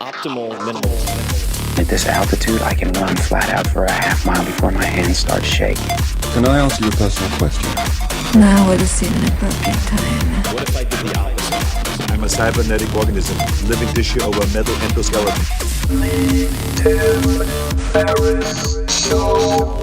Optimal minimal. At this altitude, I can run flat out for a half mile before my hands start shaking. Can I answer your personal question? Now would seem an appropriate time. What if I did the opposite? I'm a cybernetic organism, living tissue over a metal endoskeleton. Tim Ferriss Show.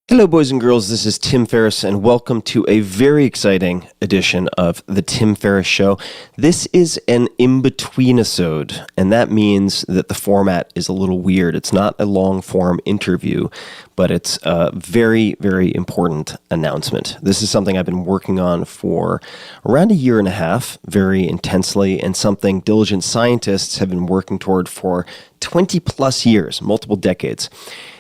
Hello, boys and girls. This is Tim Ferriss, and welcome to a very exciting edition of The Tim Ferriss Show. This is an in-between-isode, and that means that the format is a little weird. It's not a long-form interview, but it's a very, very important announcement. This is something I've been working on for around a year and a half, very intensely, and something diligent scientists have been working toward for 20-plus years, multiple decades.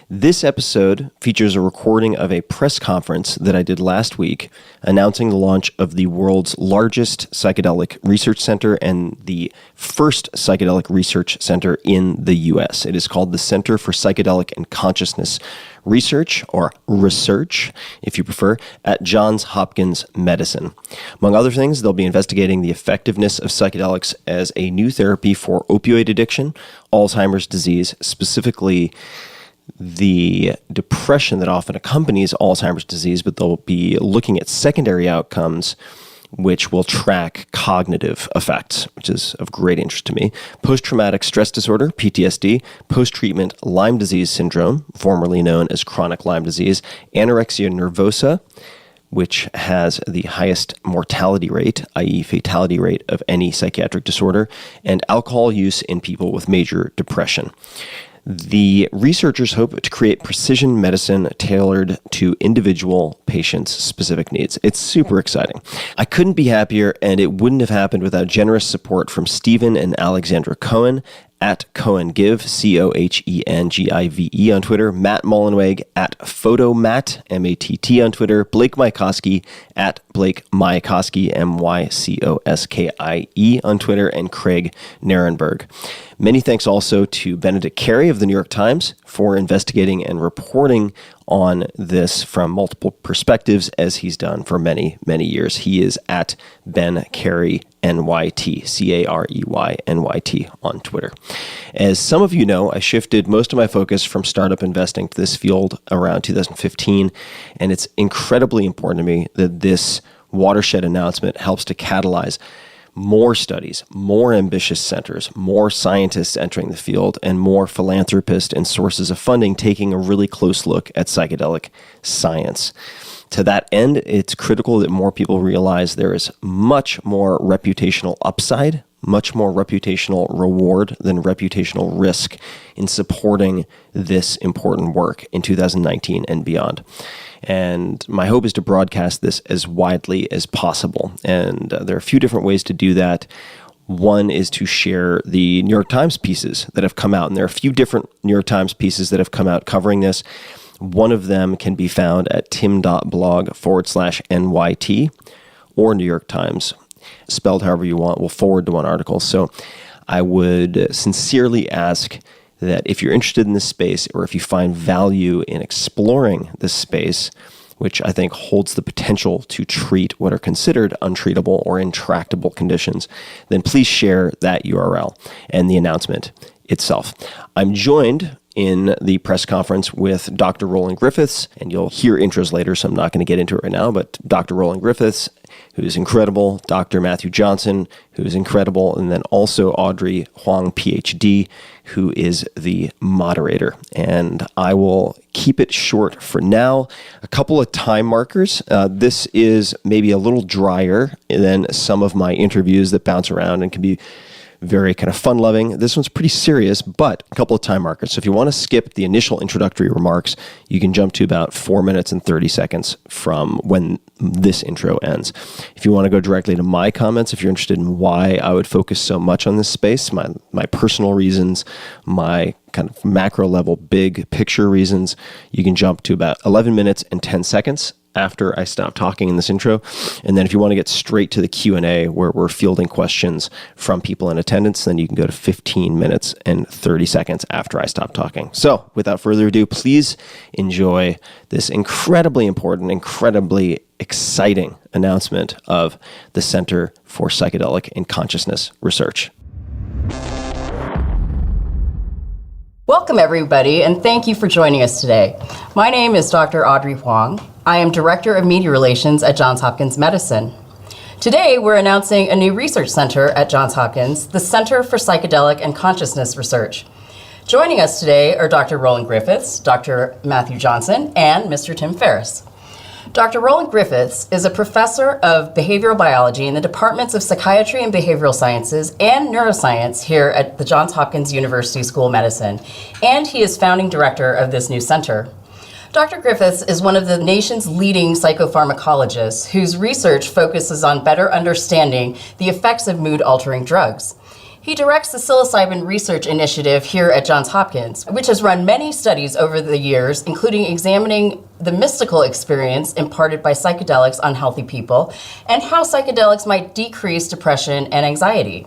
This episode features a recording of a press conference that I did last week announcing the launch of the world's largest psychedelic research center and the first psychedelic research center in the U.S. It is called the Center for Psychedelic and Consciousness Research, or research, if you prefer, at Johns Hopkins Medicine. Among other things, they'll be investigating the effectiveness of psychedelics as a new therapy for opioid addiction, Alzheimer's disease, specifically the depression that often accompanies Alzheimer's disease, but they'll be looking at secondary outcomes which will track cognitive effects, which is of great interest to me. Post-traumatic stress disorder, PTSD, post-treatment Lyme disease syndrome, formerly known as chronic Lyme disease, anorexia nervosa, which has the highest mortality rate, i.e. fatality rate of any psychiatric disorder, and alcohol use in people with major depression. The researchers hope to create precision medicine tailored to individual patients' specific needs. It's super exciting. I couldn't be happier, and it wouldn't have happened without generous support from Stephen and Alexandra Cohen at CohenGive, CohenGive on Twitter, Matt Mullenweg at PhotoMatt, M-A-T-T on Twitter, Blake Mycoskie at Blake Mycoskie, M-Y-C-O-S-K-I-E on Twitter, and Craig Narenberg. Many thanks also to Benedict Carey of the New York Times for investigating and reporting on this from multiple perspectives, as he's done for many, many years. He is at Ben Carey NYT, C-A-R-E-Y-N-Y-T on Twitter. As some of you know, I shifted most of my focus from startup investing to this field around 2015, and it's incredibly important to me that this watershed announcement helps to catalyze more studies, more ambitious centers, more scientists entering the field, and more philanthropists and sources of funding taking a really close look at psychedelic science. To that end, it's critical that more people realize there is much more reputational upside, much more reputational reward than reputational risk in supporting this important work in 2019 and beyond. And my hope is to broadcast this as widely as possible. And there are a few different ways to do that. One is to share the New York Times pieces that have come out. And there are a few different New York Times pieces that have come out covering this. One of them can be found at tim.blog/NYT or New York Times, spelled however you want. We'll forward to one article. So I would sincerely ask that if you're interested in this space, or if you find value in exploring this space, which I think holds the potential to treat what are considered untreatable or intractable conditions, then please share that URL and the announcement itself. I'm joined in the press conference with Dr. Roland Griffiths, and you'll hear intros later, so I'm not going to get into it right now, but Dr. Roland Griffiths, who's incredible, Dr. Matthew Johnson, who's incredible, and then also Audrey Huang, PhD, who is the moderator. And I will keep it short for now. A couple of time markers. This is maybe a little drier than some of my interviews that bounce around and can be very kind of fun-loving. This one's pretty serious, but a couple of time markers. So if you want to skip the initial introductory remarks, you can jump to about 4 minutes and 30 seconds from when this intro ends. If you want to go directly to my comments, if you're interested in why I would focus so much on this space, my personal reasons, my kind of macro level, big picture reasons, you can jump to about 11 minutes and 10 seconds. after I stop talking in this intro. And then if you want to get straight to the Q&A where we're fielding questions from people in attendance, then you can go to 15 minutes and 30 seconds after I stop talking. So without further ado, please enjoy this incredibly important, incredibly exciting announcement of the Center for Psychedelic and Consciousness Research. Welcome, everybody, and thank you for joining us today. My name is Dr. Audrey Huang. I am Director of Media Relations at Johns Hopkins Medicine. Today, we're announcing a new research center at Johns Hopkins, the Center for Psychedelic and Consciousness Research. Joining us today are Dr. Roland Griffiths, Dr. Matthew Johnson, and Mr. Tim Ferriss. Dr. Roland Griffiths is a professor of behavioral biology in the departments of psychiatry and behavioral sciences and neuroscience here at the Johns Hopkins University School of Medicine, and he is founding director of this new center. Dr. Griffiths is one of the nation's leading psychopharmacologists whose research focuses on better understanding the effects of mood-altering drugs. He directs the psilocybin research initiative here at Johns Hopkins, which has run many studies over the years, including examining the mystical experience imparted by psychedelics on healthy people and how psychedelics might decrease depression and anxiety.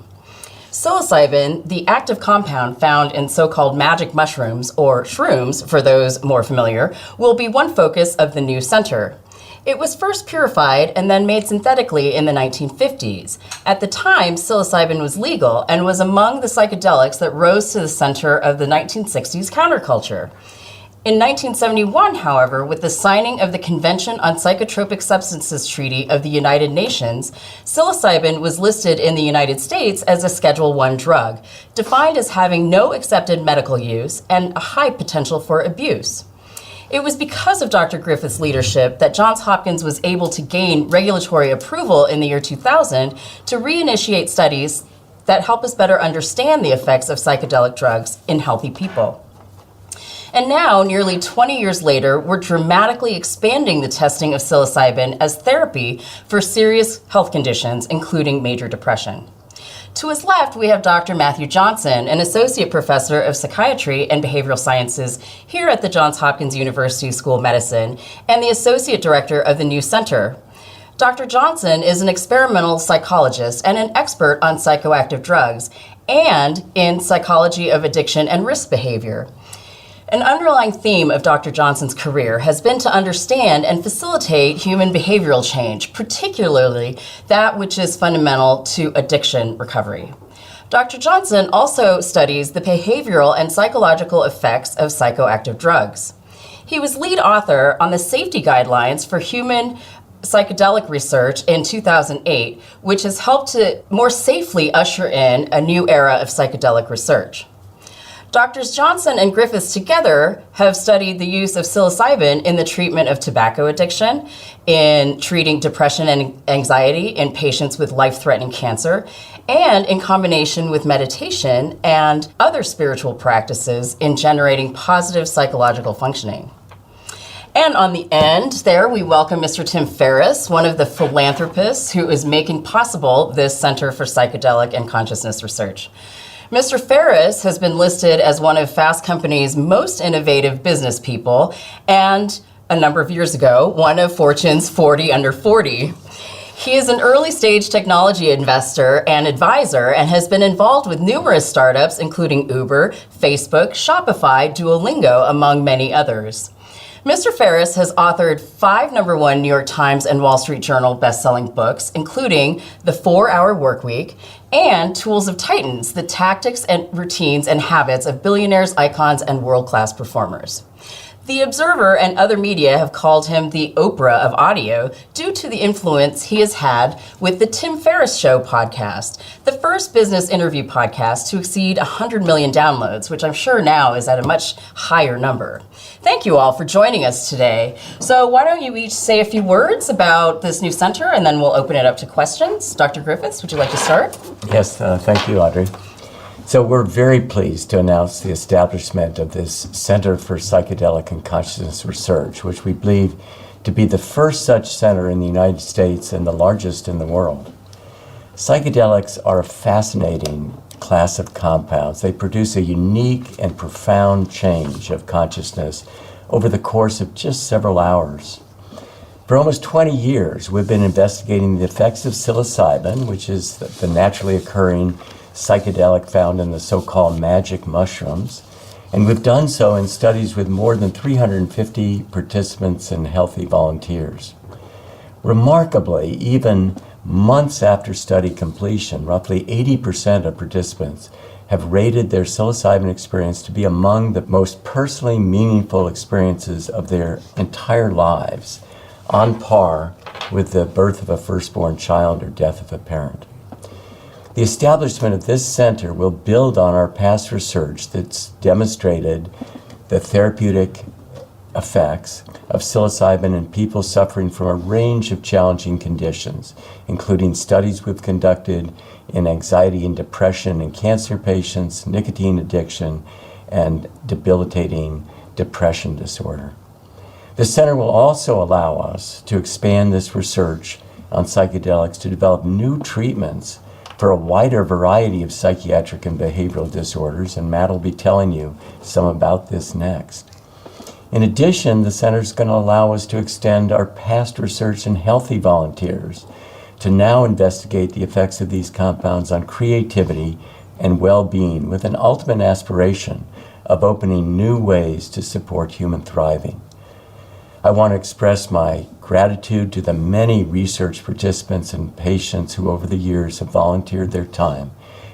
Psilocybin, the active compound found in so-called magic mushrooms, or shrooms for those more familiar, will be one focus of the new center. It was first purified and then made synthetically in the 1950s. At the time, psilocybin was legal and was among the psychedelics that rose to the center of the 1960s counterculture. In 1971, however, with the signing of the Convention on Psychotropic Substances Treaty of the United Nations, psilocybin was listed in the United States as a Schedule I drug, defined as having no accepted medical use and a high potential for abuse. It was because of Dr. Griffith's leadership that Johns Hopkins was able to gain regulatory approval in the year 2000 to reinitiate studies that help us better understand the effects of psychedelic drugs in healthy people. And now, nearly 20 years later, we're dramatically expanding the testing of psilocybin as therapy for serious health conditions, including major depression. To his left, we have Dr. Matthew Johnson, an associate professor of psychiatry and behavioral sciences here at the Johns Hopkins University School of Medicine and the associate director of the new center. Dr. Johnson is an experimental psychologist and an expert on psychoactive drugs and in psychology of addiction and risk behavior. An underlying theme of Dr. Johnson's career has been to understand and facilitate human behavioral change, particularly that which is fundamental to addiction recovery. Dr. Johnson also studies the behavioral and psychological effects of psychoactive drugs. He was lead author on the safety guidelines for human psychedelic research in 2008, which has helped to more safely usher in a new era of psychedelic research. Doctors Johnson and Griffiths together have studied the use of psilocybin in the treatment of tobacco addiction, in treating depression and anxiety in patients with life-threatening cancer, and in combination with meditation and other spiritual practices in generating positive psychological functioning. And on the end there, we welcome Mr. Tim Ferriss, one of the philanthropists who is making possible this Center for Psychedelic and Consciousness Research. Mr. Ferriss has been listed as one of Fast Company's most innovative business people and, a number of years ago, one of Fortune's 40 Under 40. He is an early-stage technology investor and advisor and has been involved with numerous startups, including Uber, Facebook, Shopify, Duolingo, among many others. Mr. Ferriss has authored 5 #1 New York Times and Wall Street Journal best-selling books, including The 4-Hour Workweek and Tools of Titans, the tactics and routines and habits of billionaires, icons, and world-class performers. The Observer and other media have called him the Oprah of audio due to the influence he has had with the Tim Ferriss Show podcast, the first business interview podcast to exceed 100 million downloads, which I'm sure now is at a much higher number. Thank you all for joining us today. So why don't you each say a few words about this new center, and then we'll open it up to questions. Dr. Griffiths, would you like to start? Yes, thank you, Audrey. So we're very pleased to announce the establishment of this Center for Psychedelic and Consciousness Research, which we believe to be the first such center in the United States and the largest in the world. Psychedelics are a fascinating class of compounds. They produce a unique and profound change of consciousness over the course of just several hours. For almost 20 years, we've been investigating the effects of psilocybin, which is the naturally occurring psychedelic found in the so-called magic mushrooms. And we've done so in studies with more than 350 participants and healthy volunteers. Remarkably, even months after study completion, roughly 80% of participants have rated their psilocybin experience to be among the most personally meaningful experiences of their entire lives, on par with the birth of a firstborn child or death of a parent. The establishment of this center will build on our past research that's demonstrated the therapeutic effects of psilocybin in people suffering from a range of challenging conditions, including studies we've conducted in anxiety and depression in cancer patients, nicotine addiction, and debilitating depression disorder. The center will also allow us to expand this research on psychedelics to develop new treatments for a wider variety of psychiatric and behavioral disorders, and Matt will be telling you some about this next. In addition, the center is going to allow us to extend our past research in healthy volunteers to now investigate the effects of these compounds on creativity and well-being, with an ultimate aspiration of opening new ways to support human thriving. I want to express my gratitude to the many research participants and patients who over the years have volunteered their time,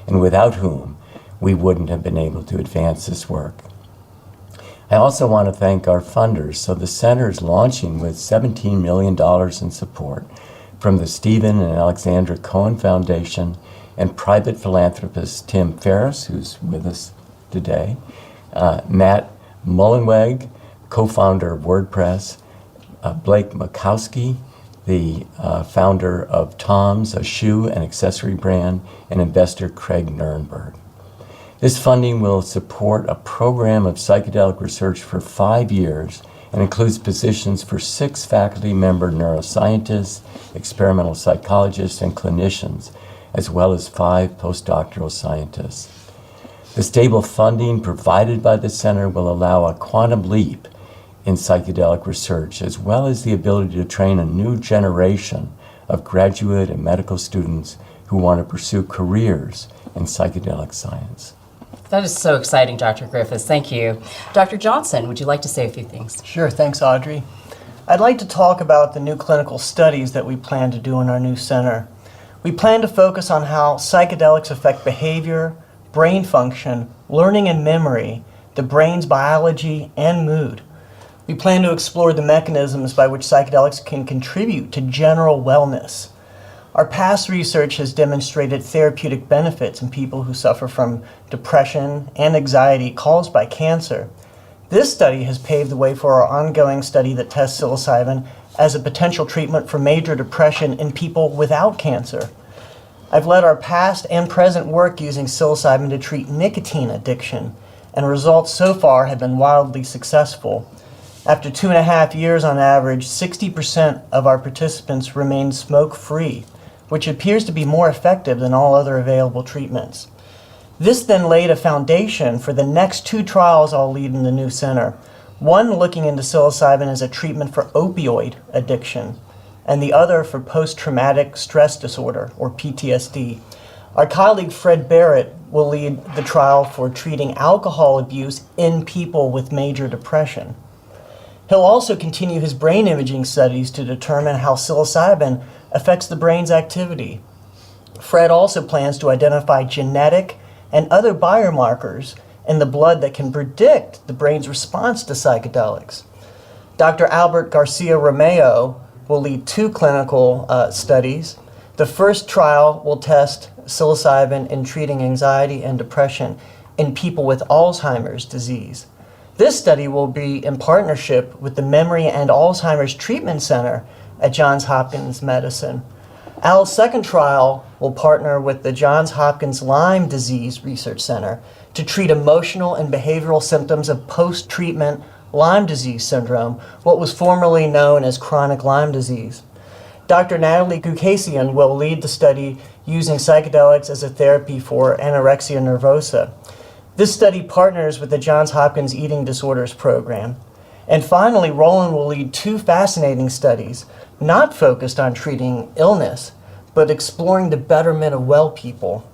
and without whom we wouldn't have been able to advance this work. I also want to thank our funders. So the center is launching with $17 million in support from the Stephen and Alexandra Cohen Foundation and private philanthropist Tim Ferriss, who's with us today, Matt Mullenweg, co-founder of WordPress, Blake Makowski, the founder of Tom's, a shoe and accessory brand, and investor Craig Nurnberg. This funding will support a program of psychedelic research for 5 years and includes positions for 6 faculty member neuroscientists, experimental psychologists, and clinicians, as well as 5 postdoctoral scientists. The stable funding provided by the center will allow a quantum leap in psychedelic research, as well as the ability to train a new generation of graduate and medical students who want to pursue careers in psychedelic science. That is so exciting, Dr. Griffiths. Thank you. Dr. Johnson, would you like to say a few things? Sure, thanks, Audrey. I'd like to talk about the new clinical studies that we plan to do in our new center. We plan to focus on how psychedelics affect behavior, brain function, learning and memory, the brain's biology, and mood. We plan to explore the mechanisms by which psychedelics can contribute to general wellness. Our past research has demonstrated therapeutic benefits in people who suffer from depression and anxiety caused by cancer. This study has paved the way for our ongoing study that tests psilocybin as a potential treatment for major depression in people without cancer. I've led our past and present work using psilocybin to treat nicotine addiction, and results so far have been wildly successful. After 2.5 years on average, 60% of our participants remained smoke-free, which appears to be more effective than all other available treatments. This then laid a foundation for the next 2 trials I'll lead in the new center. One looking into psilocybin as a treatment for opioid addiction, and the other for post-traumatic stress disorder, or PTSD. Our colleague Fred Barrett will lead the trial for treating alcohol abuse in people with major depression. He'll also continue his brain imaging studies to determine how psilocybin affects the brain's activity. Fred also plans to identify genetic and other biomarkers in the blood that can predict the brain's response to psychedelics. Dr. Albert Garcia Romeo will lead 2 clinical studies. The first trial will test psilocybin in treating anxiety and depression in people with Alzheimer's disease. This study will be in partnership with the Memory and Alzheimer's Treatment Center at Johns Hopkins Medicine. Al's second trial will partner with the Johns Hopkins Lyme Disease Research Center to treat emotional and behavioral symptoms of post-treatment Lyme disease syndrome, what was formerly known as chronic Lyme disease. Dr. Natalie Gukasian will lead the study using psychedelics as a therapy for anorexia nervosa. This study partners with the Johns Hopkins Eating Disorders Program. And finally, Roland will lead 2 fascinating studies not focused on treating illness, but exploring the betterment of well people.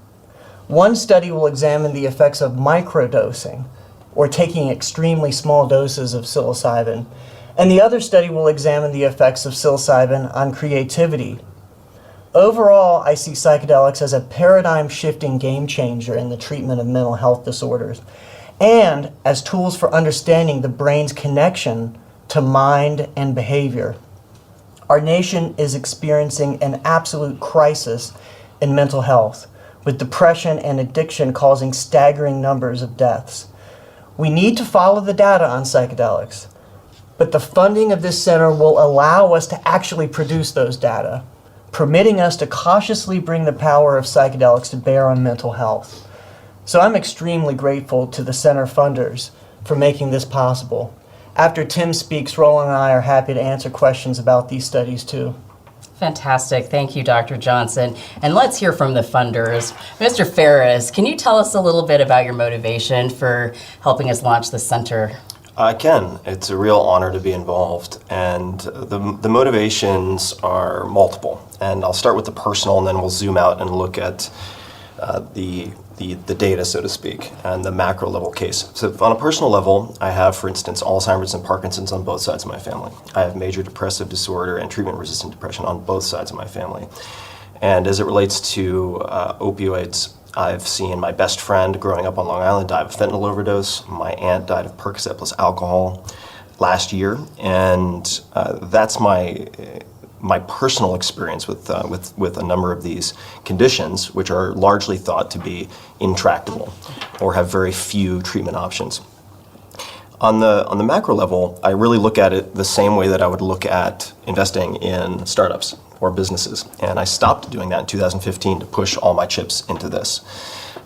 One study will examine the effects of microdosing, or taking extremely small doses of psilocybin, and the other study will examine the effects of psilocybin on creativity. Overall, I see psychedelics as a paradigm-shifting game changer in the treatment of mental health disorders, and as tools for understanding the brain's connection to mind and behavior. Our nation is experiencing an absolute crisis in mental health, with depression and addiction causing staggering numbers of deaths. We need to follow the data on psychedelics, but the funding of this center will allow us to actually produce those data, permitting us to cautiously bring the power of psychedelics to bear on mental health. So I'm extremely grateful to the center funders for making this possible. After Tim speaks, Roland and I are happy to answer questions about these studies too. Fantastic. Thank you, Dr. Johnson. And let's hear from the funders. Mr. Ferris, can you tell us a little bit about your motivation for helping us launch the center? I can. It's a real honor to be involved, and the motivations are multiple. And I'll start with the personal, and then we'll zoom out and look at the data, so to speak, and the macro level case. So on a personal level, I have, for instance, Alzheimer's and Parkinson's on both sides of my family. I have major depressive disorder and treatment-resistant depression on both sides of my family. And as it relates to opioids, I've seen my best friend growing up on Long Island die of a fentanyl overdose. My aunt died of Percocet plus alcohol last year, and that's my personal experience with a number of these conditions, which are largely thought to be intractable or have very few treatment options. On the macro level, I really look at it the same way that I would look at investing in startups or businesses. And I stopped doing that in 2015 to push all my chips into this.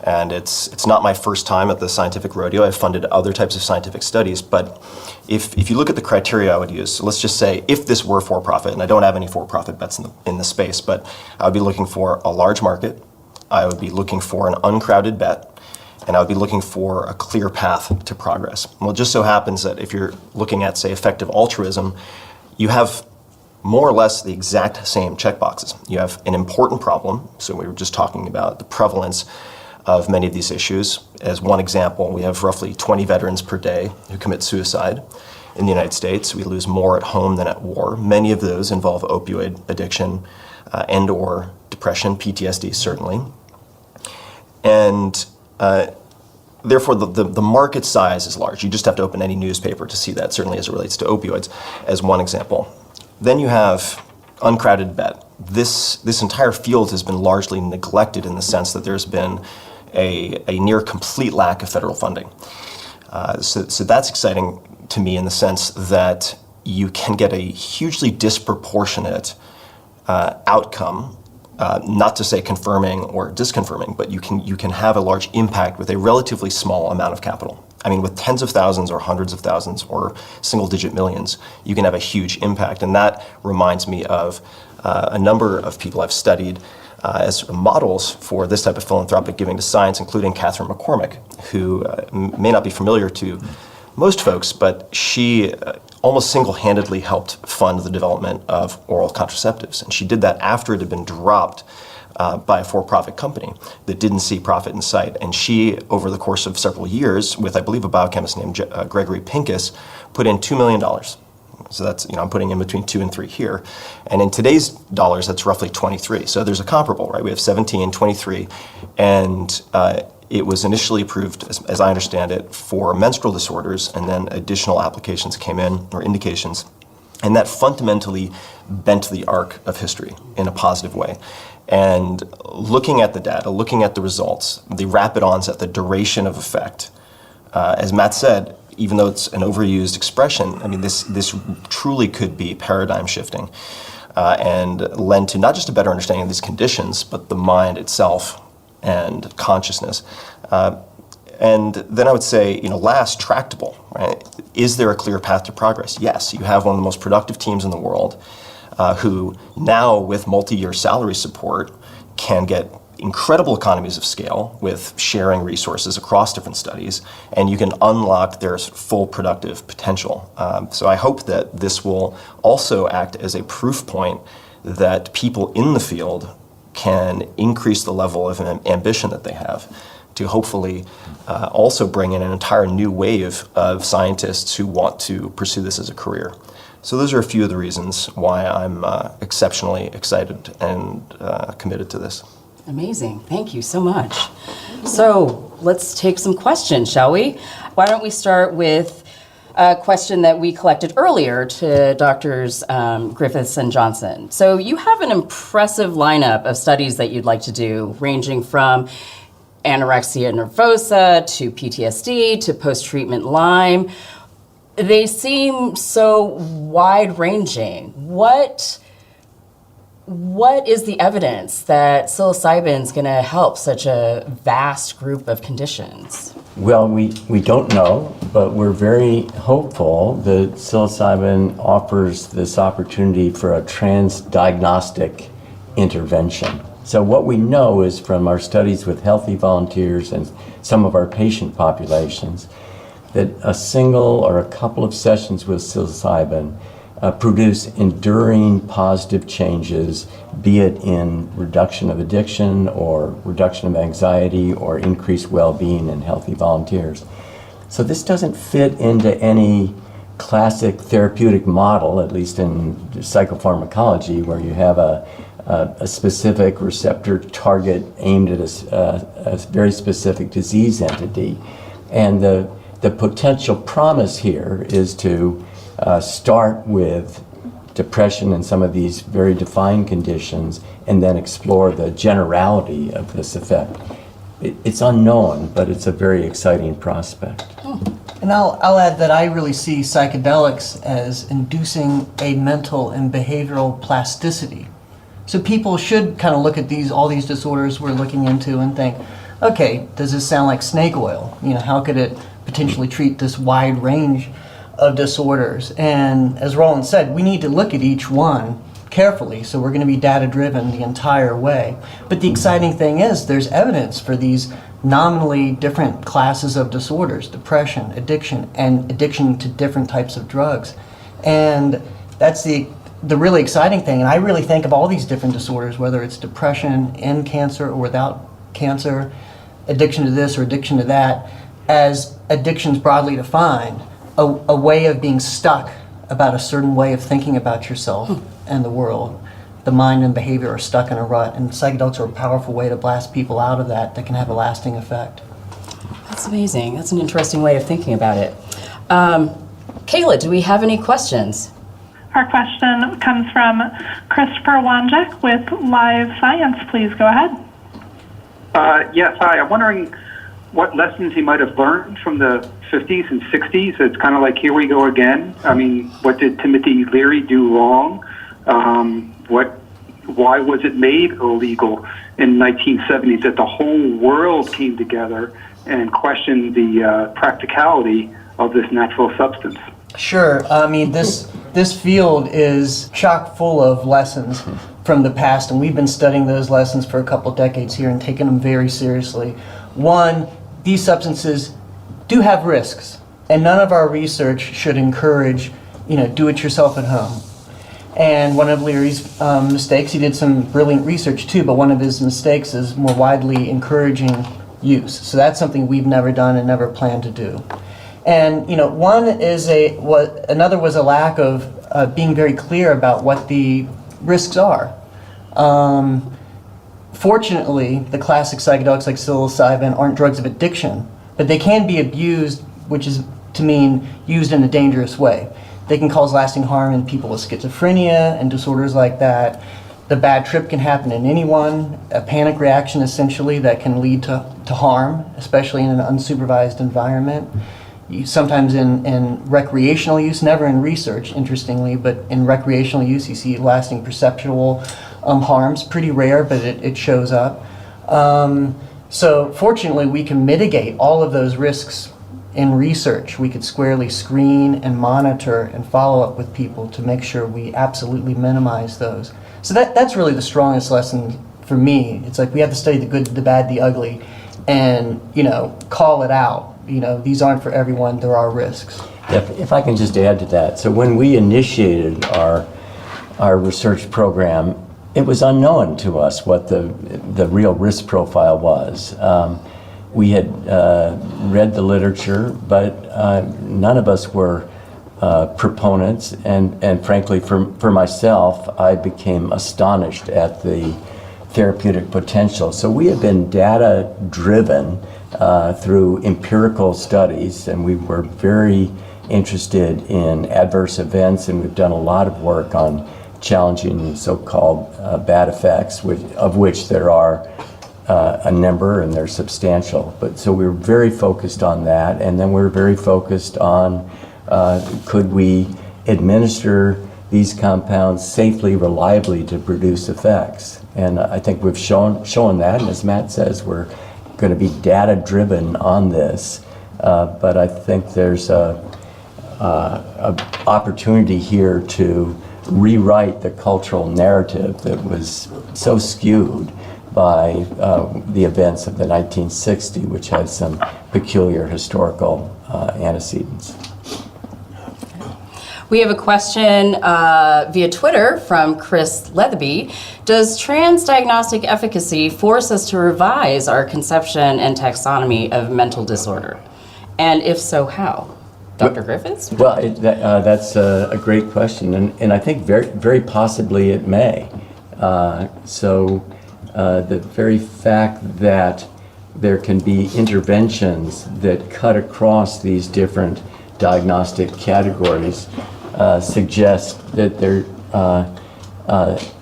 And it's not my first time at the scientific rodeo. I've funded other types of scientific studies, but if you look at the criteria I would use, so let's just say if this were for-profit, and I don't have any for-profit bets in the space, but I would be looking for a large market, I would be looking for an uncrowded bet, and I would be looking for a clear path to progress. Well, it just so happens that if you're looking at, say, effective altruism, you have more or less the exact same checkboxes. You have an important problem, so we were just talking about the prevalence of many of these issues. As one example, we have roughly 20 veterans per day who commit suicide in the United States. We lose more at home than at war. Many of those involve opioid addiction and or depression, PTSD certainly. And therefore, the market size is large. You just have to open any newspaper to see that, certainly as it relates to opioids, as one example. Then you have uncrowded bet. This entire field has been largely neglected in the sense that there's been a near complete lack of federal funding. So that's exciting to me in the sense that you can get a hugely disproportionate outcome, not to say confirming or disconfirming, but you can have a large impact with a relatively small amount of capital. I mean, with tens of thousands or hundreds of thousands or single-digit millions, you can have a huge impact. And that reminds me of a number of people I've studied as models for this type of philanthropic giving to science, including Catherine McCormick, who may not be familiar to most folks, but she almost single-handedly helped fund the development of oral contraceptives. And she did that after it had been dropped by a for-profit company that didn't see profit in sight. And she, over the course of several years, with I believe a biochemist named Gregory Pincus, put in $2 million. So that's, I'm putting in between 2 and 3 here. And in today's dollars, that's roughly 23. So there's a comparable, right? We have 17, 23, and it was initially approved, as I understand it, for menstrual disorders, and then additional applications came in, or indications. And that fundamentally bent the arc of history in a positive way. And looking at the data, looking at the results, the rapid onset, the duration of effect, as Matt said, even though it's an overused expression, I mean, this truly could be paradigm shifting and lend to not just a better understanding of these conditions, but the mind itself and consciousness. And then I would say, last, tractable, right? Is there a clear path to progress? Yes, you have one of the most productive teams in the world who now with multi-year salary support can get incredible economies of scale with sharing resources across different studies, and you can unlock their full productive potential. So I hope that this will also act as a proof point that people in the field can increase the level of ambition that they have to hopefully also bring in an entire new wave of scientists who want to pursue this as a career. So those are a few of the reasons why I'm exceptionally excited and committed to this. Amazing. Thank you so much. So let's take some questions, shall we? Why don't we start with a question that we collected earlier to Doctors Griffiths and Johnson. So you have an impressive lineup of studies that you'd like to do, ranging from anorexia nervosa to PTSD to post-treatment Lyme. They seem so wide-ranging. What is the evidence that psilocybin is going to help such a vast group of conditions? Well, we don't know, but we're very hopeful that psilocybin offers this opportunity for a transdiagnostic intervention. So what we know is from our studies with healthy volunteers and some of our patient populations that a single or a couple of sessions with psilocybin produce enduring positive changes, be it in reduction of addiction or reduction of anxiety or increased well-being in healthy volunteers. So this doesn't fit into any classic therapeutic model, at least in psychopharmacology, where you have a specific receptor target aimed at a very specific disease entity. And the potential promise here is to start with depression and some of these very defined conditions and then explore the generality of this effect. It's unknown, but it's a very exciting prospect. And I'll add that I really see psychedelics as inducing a mental and behavioral plasticity. So people should kind of look at all these disorders we're looking into and think, okay, does this sound like snake oil? How could it potentially treat this wide range of disorders? And as Roland said, we need to look at each one carefully, so we're going to be data-driven the entire way. But the exciting thing is there's evidence for these nominally different classes of disorders, depression, addiction, and addiction to different types of drugs. And that's the really exciting thing. And I really think of all these different disorders, whether it's depression in cancer or without cancer, addiction to this or addiction to that, as addictions broadly defined, a way of being stuck about a certain way of thinking about yourself and the world. The mind and behavior are stuck in a rut, and psychedelics are a powerful way to blast people out of that can have a lasting effect. That's amazing. That's an interesting way of thinking about it. Kayla, do we have any questions? Our question comes from Christopher Wanjek with Live Science. Please go ahead. Yes, hi. I'm wondering what lessons he might have learned from the 50s and 60s. It's kind of like, here we go again. I mean, what did Timothy Leary do wrong? Why was it made illegal in 1970s that the whole world came together and questioned the practicality of this natural substance? Sure. I mean, this field is chock full of lessons from the past, and we've been studying those lessons for a couple decades here and taking them very seriously. One, these substances do have risks, and none of our research should encourage, do it yourself at home. And one of Leary's mistakes, he did some brilliant research too, but one of his mistakes is more widely encouraging use. So that's something we've never done and never plan to do. And another was a lack of being very clear about what the risks are. Fortunately, the classic psychedelics like psilocybin aren't drugs of addiction, but they can be abused, which is to mean used in a dangerous way. They can cause lasting harm in people with schizophrenia and disorders like that. The bad trip can happen in anyone, a panic reaction essentially that can lead to harm, especially in an unsupervised environment. Sometimes in recreational use, never in research, interestingly, but in recreational use you see lasting perceptual harms. Pretty rare, but it shows up. So fortunately we can mitigate all of those risks in research. We could squarely screen and monitor and follow up with people to make sure we absolutely minimize those. So that's really the strongest lesson for me. It's like we have to study the good, the bad, the ugly, and, call it out. These aren't for everyone. There are risks. If I can just add to that. So when we initiated our research program, it was unknown to us what the real risk profile was. We had read the literature, but none of us were proponents, and frankly, for myself, I became astonished at the therapeutic potential. So we have been data-driven through empirical studies, and we were very interested in adverse events, and we've done a lot of work on challenging so-called bad effects, of which there are a number, and they're substantial. But so we were very focused on that, and then we were very focused on could we administer these compounds safely, reliably to produce effects. And I think we've shown that, and as Matt says, we're going to be data-driven on this. But I think there's a opportunity here to rewrite the cultural narrative that was so skewed by the events of the 1960s, which had some peculiar historical antecedents. We have a question via Twitter from Chris Leatherby. Does transdiagnostic efficacy force us to revise our conception and taxonomy of mental disorder? And if so, how? Dr. Griffiths? Well, that's a great question, and I think very, very possibly it may. The very fact that there can be interventions that cut across these different diagnostic categories suggests that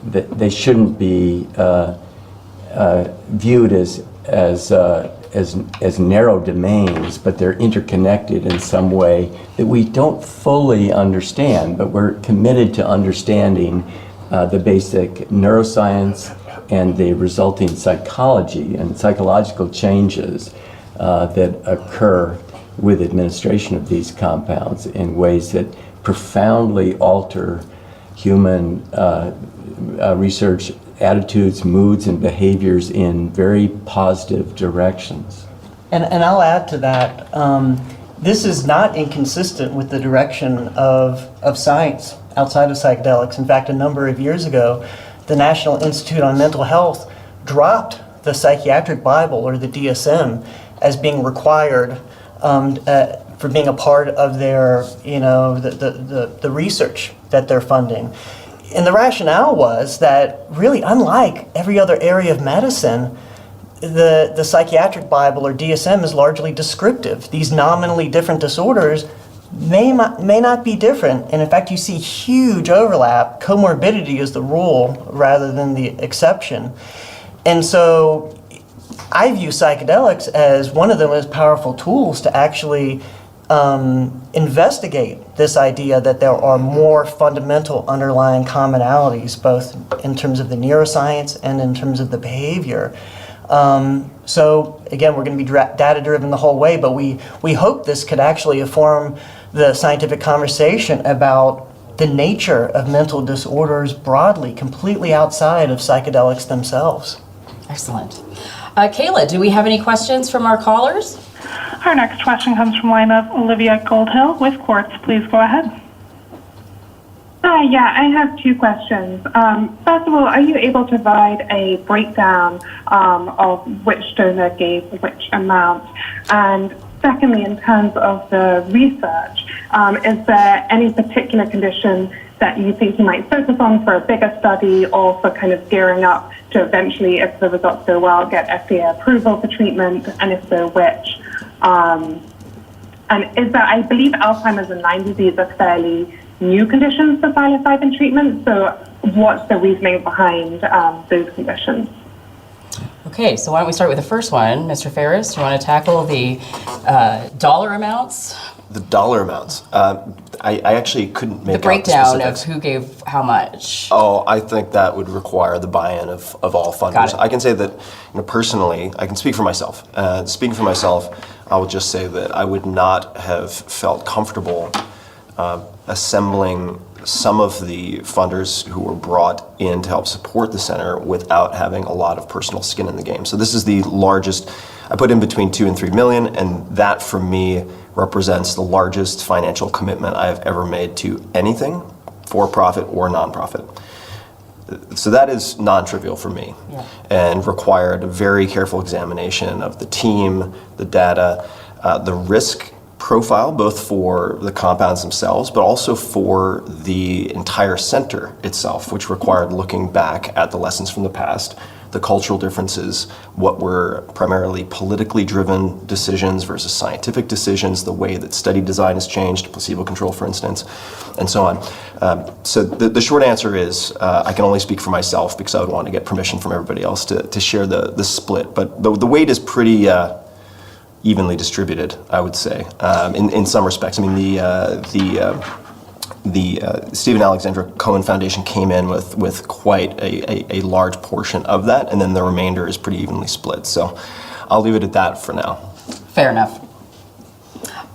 that they shouldn't be viewed as narrow domains, but they're interconnected in some way that we don't fully understand, but we're committed to understanding the basic neuroscience and the resulting psychology and psychological changes that occur with administration of these compounds in ways that profoundly alter human research attitudes, moods, and behaviors in very positive directions. And I'll add to that, this is not inconsistent with the direction of science outside of psychedelics. In fact, a number of years ago, the National Institute on Mental Health dropped the Psychiatric Bible, or the DSM, as being required for being a part of their, the research that they're funding. And the rationale was that really, unlike every other area of medicine, the Psychiatric Bible, or DSM, is largely descriptive. These nominally different disorders may not be different, and in fact you see huge overlap. Comorbidity is the rule rather than the exception. And so I view psychedelics as one of the most powerful tools to actually investigate this idea that there are more fundamental underlying commonalities, both in terms of the neuroscience and in terms of the behavior. So again, we're going to be data-driven the whole way, but we hope this could actually inform the scientific conversation about the nature of mental disorders broadly, completely outside of psychedelics themselves. Excellent. Kayla, do we have any questions from our callers? Our next question comes from the line of Olivia Goldhill with Quartz. Please go ahead. Hi, I have two questions. First of all, are you able to provide a breakdown of which donor gave which amount? And secondly, in terms of the research, is there any particular condition that you think you might focus on for a bigger study, or for kind of gearing up to eventually, if the results go well, get FDA approval for treatment, and if so, which? And is there, I believe Alzheimer's and Lyme disease are fairly new conditions for psilocybin treatment, so what's the reasoning behind those conditions? Okay, so why don't we start with the first one. Mr. Ferris, do you want to tackle the dollar amounts? The dollar amounts. I actually couldn't make the breakdown out the of who gave how much. Oh, I think that would require the buy-in of all funders. I can say that, personally, I can speak for myself. Speaking for myself, I will just say that I would not have felt comfortable assembling some of the funders who were brought in to help support the center without having a lot of personal skin in the game. So this is the largest, I put in between 2 and 3 million, and that for me represents the largest financial commitment I have ever made to anything, for profit or nonprofit. So that is non-trivial for me, and required a very careful examination of the team, the data, the risk profile, both for the compounds themselves, but also for the entire center itself, which required looking back at the lessons from the past, the cultural differences, what were primarily politically driven decisions versus scientific decisions, the way that study design has changed, placebo control, for instance, and so on. So the short answer is I can only speak for myself because I would want to get permission from everybody else to share the split. But the weight is pretty evenly distributed, I would say, in some respects. I mean, the Stephen Alexandra Cohen Foundation came in with quite a large portion of that, and then the remainder is pretty evenly split. So I'll leave it at that for now. Fair enough.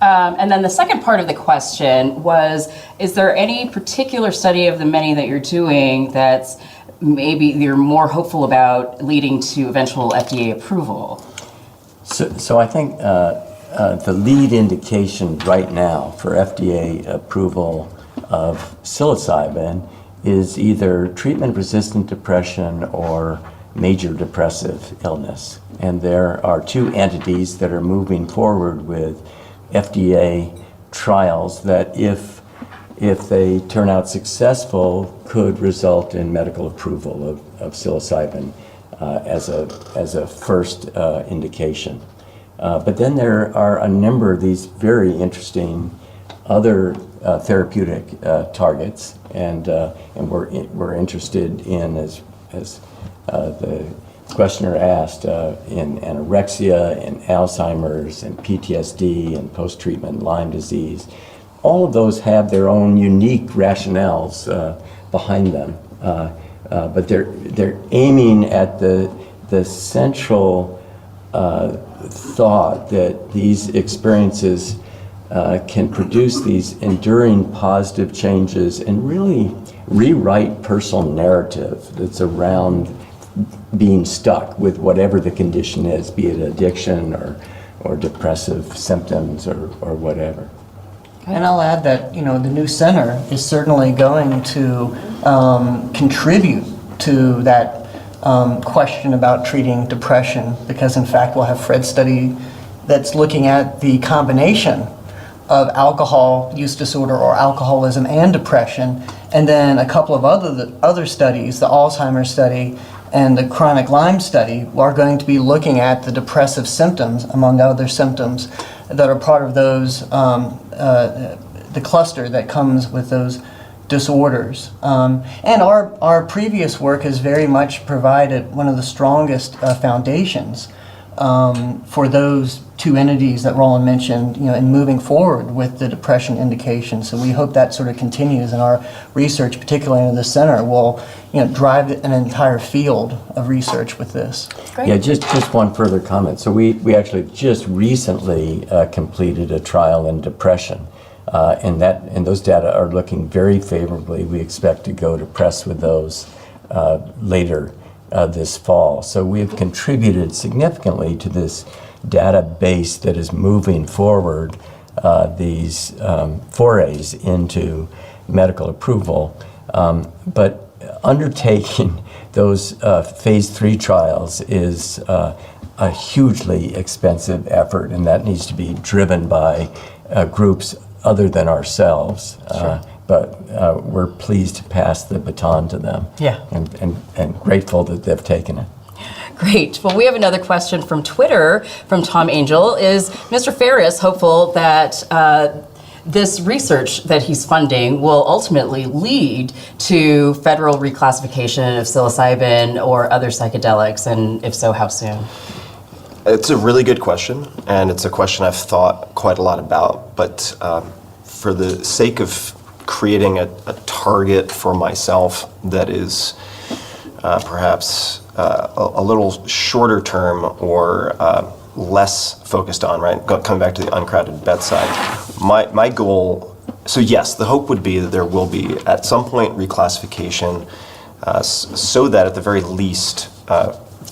And then the second part of the question was, is there any particular study of the many that you're doing that's maybe you're more hopeful about leading to eventual FDA approval? So I think the lead indication right now for FDA approval of psilocybin is either treatment-resistant depression or major depressive illness. And there are 2 entities that are moving forward with FDA trials that, if they turn out successful, could result in medical approval of psilocybin as a first indication. But then there are a number of these very interesting other therapeutic targets, and we're interested in, as the questioner asked, in anorexia, in Alzheimer's, and PTSD, and post-treatment Lyme disease. All of those have their own unique rationales behind them, but they're aiming at the central thought that these experiences can produce these enduring positive changes and really rewrite personal narrative that's around being stuck with whatever the condition is, be it addiction or depressive symptoms or whatever. And I'll add that, the new center is certainly going to contribute to that question about treating depression, because in fact we'll have Fred's study that's looking at the combination of alcohol use disorder or alcoholism and depression, and then a couple of other studies, the Alzheimer's study and the chronic Lyme study, are going to be looking at the depressive symptoms, among other symptoms, that are part of those, the cluster that comes with those disorders. And our previous work has very much provided one of the strongest foundations for those 2 entities that Roland mentioned, in moving forward with the depression indication. So we hope that sort of continues, and our research, particularly in the center, will drive an entire field of research with this. Great. Yeah, just one further comment. So we actually just recently completed a trial in depression, and those data are looking very favorably. We expect to go to press with those later this fall. So we have contributed significantly to this database that is moving forward these forays into medical approval. But undertaking those phase 3 trials is a hugely expensive effort, and that needs to be driven by groups other than ourselves. Sure. But we're pleased to pass the baton to them. Yeah. And grateful that they've taken it. Great. Well, we have another question from Twitter from Tom Angel. Is Mr. Ferris hopeful that this research that he's funding will ultimately lead to federal reclassification of psilocybin or other psychedelics, and if so, how soon? It's a really good question, and it's a question I've thought quite a lot about, but for the sake of creating a target for myself that is perhaps a little shorter term or less focused on, right? Coming back to the uncrowded bedside, my goal So yes, the hope would be that there will be at some point reclassification so that at the very least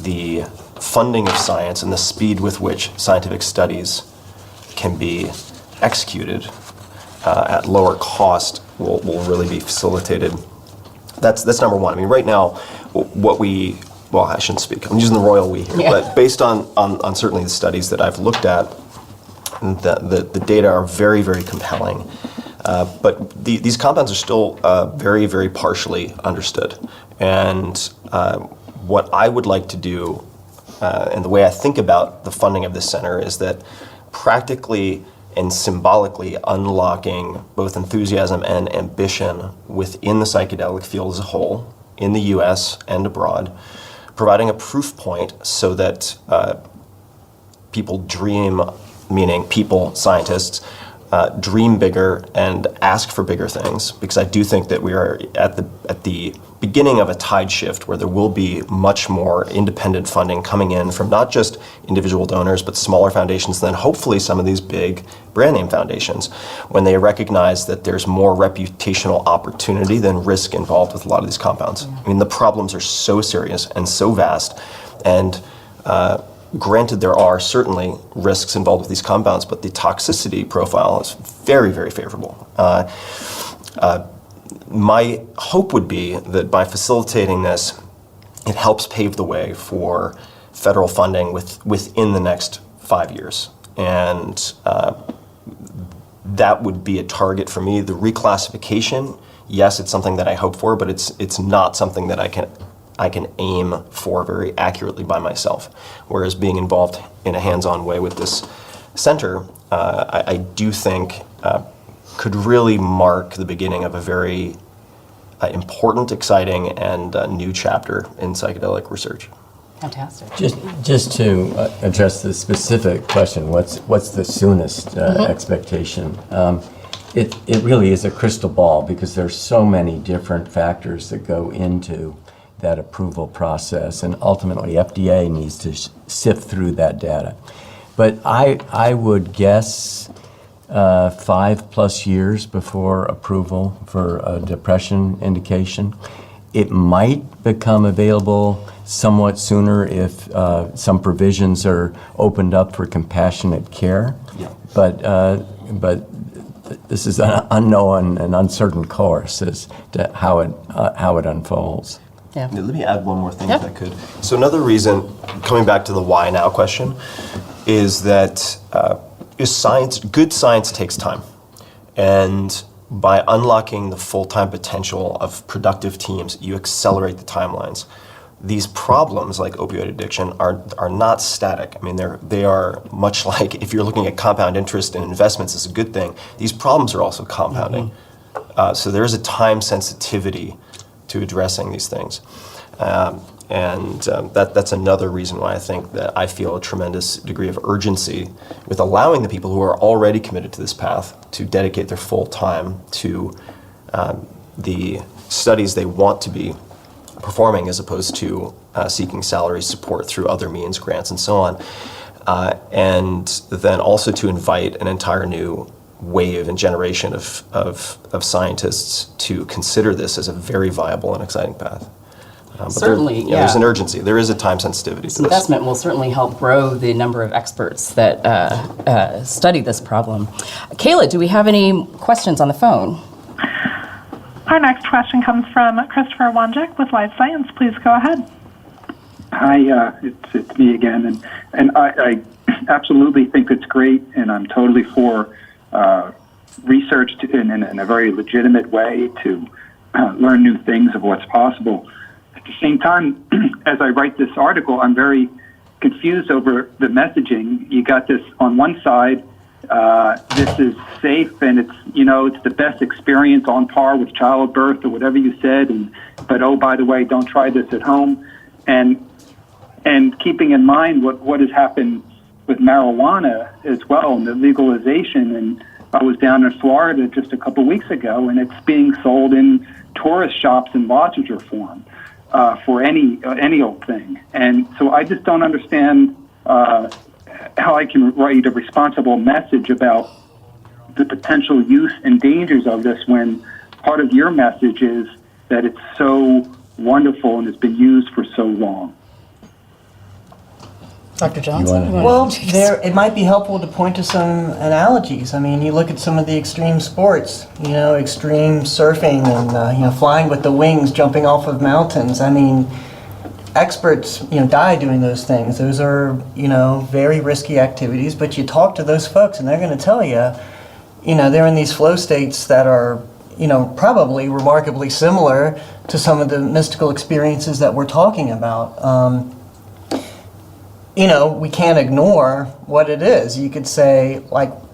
the funding of science and the speed with which scientific studies can be executed at lower cost will really be facilitated. That's number one. I mean, right now, I shouldn't speak. I'm using the royal we here, but based on certainly the studies that I've looked at, the data are very, very compelling. But these compounds are still very, very partially understood. And what I would like to do, and the way I think about the funding of this center, is that practically and symbolically unlocking both enthusiasm and ambition within the psychedelic field as a whole, in the US and abroad, providing a proof point so that people dream, meaning people, scientists, dream bigger and ask for bigger things, because I do think that we are at the beginning of a tide shift where there will be much more independent funding coming in from not just individual donors, but smaller foundations, and then hopefully some of these big brand name foundations, when they recognize that there's more reputational opportunity than risk involved with a lot of these compounds. I mean, the problems are so serious and so vast, and granted, there are certainly risks involved with these compounds, but the toxicity profile is very, very favorable. My hope would be that by facilitating this, it helps pave the way for federal funding within the next 5 years. And that would be a target for me. The reclassification, yes, it's something that I hope for, but it's not something that I can aim for very accurately by myself. Whereas being involved in a hands-on way with this center, I do think could really mark the beginning of a very important, exciting, and new chapter in psychedelic research. Fantastic. Just to address the specific question, what's the soonest expectation? It really is a crystal ball, because there's so many different factors that go into that approval process, and ultimately FDA needs to sift through that data. But I would guess 5+ years before approval for a depression indication. It might become available somewhat sooner if some provisions are opened up for compassionate care. Yeah. But this is an unknown and uncertain course as to how it unfolds. Yeah. Let me add one more thing if I could. So another reason, coming back to the why now question, is that good science takes time. And by unlocking the full-time potential of productive teams, you accelerate the timelines. These problems, like opioid addiction, are not static. I mean, they are much like, if you're looking at compound interest and investments as a good thing, these problems are also compounding. So there is a time sensitivity to addressing these things. That's another reason why I think that I feel a tremendous degree of urgency with allowing the people who are already committed to this path to dedicate their full time to the studies they want to be performing, as opposed to seeking salary support through other means, grants and so on. And then also to invite an entire new wave and generation of scientists to consider this as a very viable and exciting path. Certainly, there's an urgency. There is a time sensitivity to this investment will certainly help grow the number of experts that study this problem. Kayla, do we have any questions on the phone? Our next question comes from Christopher Wanjek with Live Science. Please go ahead. Hi, it's me again, and I absolutely think it's great, and I'm totally for research in a very legitimate way to learn new things of what's possible. At the same time, as I write this article, I'm very confused over the messaging. You got this on one side, this is safe and it's the best experience on par with childbirth or whatever you said, but oh, by the way, don't try this at home. And keeping in mind what has happened with marijuana as well, and the legalization. And I was down in Florida just a couple weeks ago, and it's being sold in tourist shops in lozenge form for any old thing. And so I just don't understand how I can write a responsible message about the potential use and dangers of this when part of your message is that it's so wonderful and it's been used for so long? Dr. Johnson? Well, it might be helpful to point to some analogies. I mean, you look at some of the extreme sports, extreme surfing and, flying with the wings, jumping off of mountains. I mean, experts, die doing those things. Those are, very risky activities, but you talk to those folks and they're going to tell you, they're in these flow states that are, probably remarkably similar to some of the mystical experiences that we're talking about. We can't ignore what it is. You could say,